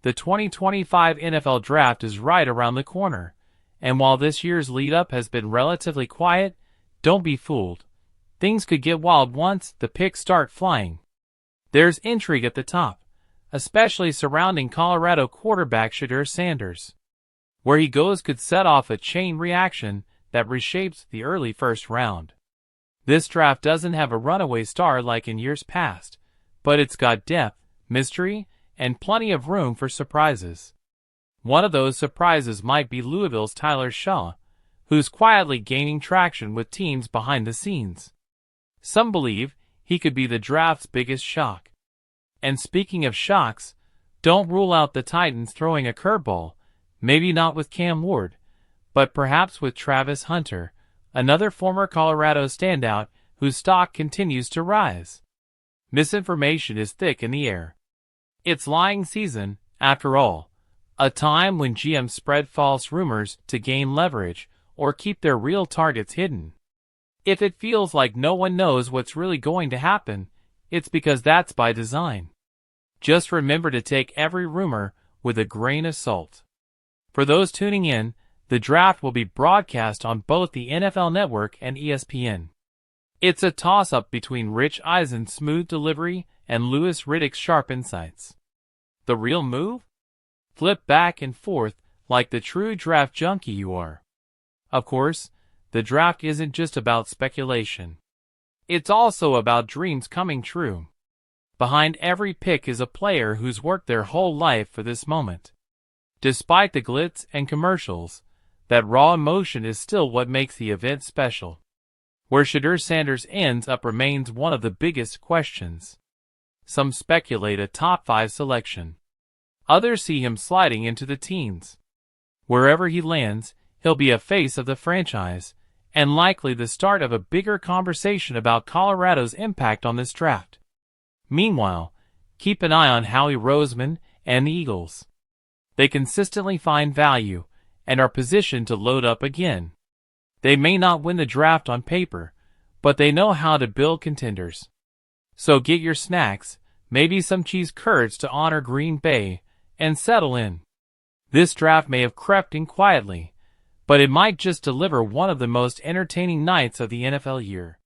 The 2025 NFL Draft is right around the corner, and while this year's lead-up has been relatively quiet, don't be fooled. Things could get wild once the picks start flying. There's intrigue at the top, especially surrounding Colorado quarterback Shedeur Sanders. Where he goes could set off a chain reaction that reshapes the early first round. This draft doesn't have a runaway star like in years past, but it's got depth, mystery, and plenty of room for surprises. One of those surprises might be Louisville's Tyler Shough, who's quietly gaining traction with teams behind the scenes. Some believe he could be the draft's biggest shock. And speaking of shocks, don't rule out the Titans throwing a curveball, maybe not with Cam Ward, but perhaps with Travis Hunter, another former Colorado standout whose stock continues to rise. Misinformation is thick in the air. It's lying season, after all, a time when GMs spread false rumors to gain leverage or keep their real targets hidden. If it feels like no one knows what's really going to happen, it's because that's by design. Just remember to take every rumor with a grain of salt. For those tuning in, the draft will be broadcast on both the NFL Network and ESPN. It's a toss-up between Rich Eisen's smooth delivery and Louis Riddick's sharp insights. The real move? Flip back and forth like the true draft junkie you are. Of course, the draft isn't just about speculation. It's also about dreams coming true. Behind every pick is a player who's worked their whole life for this moment. Despite the glitz and commercials, that raw emotion is still what makes the event special. Where Shedeur Sanders ends up remains one of the biggest questions. Some speculate a top 5 selection. Others see him sliding into the teens. Wherever he lands, he'll be a face of the franchise, and likely the start of a bigger conversation about Colorado's impact on this draft. Meanwhile, keep an eye on Howie Roseman and the Eagles. They consistently find value and are positioned to load up again. They may not win the draft on paper, but they know how to build contenders. So get your snacks, maybe some cheese curds to honor Green Bay, and settle in. This draft may have crept in quietly, but it might just deliver one of the most entertaining nights of the NFL year.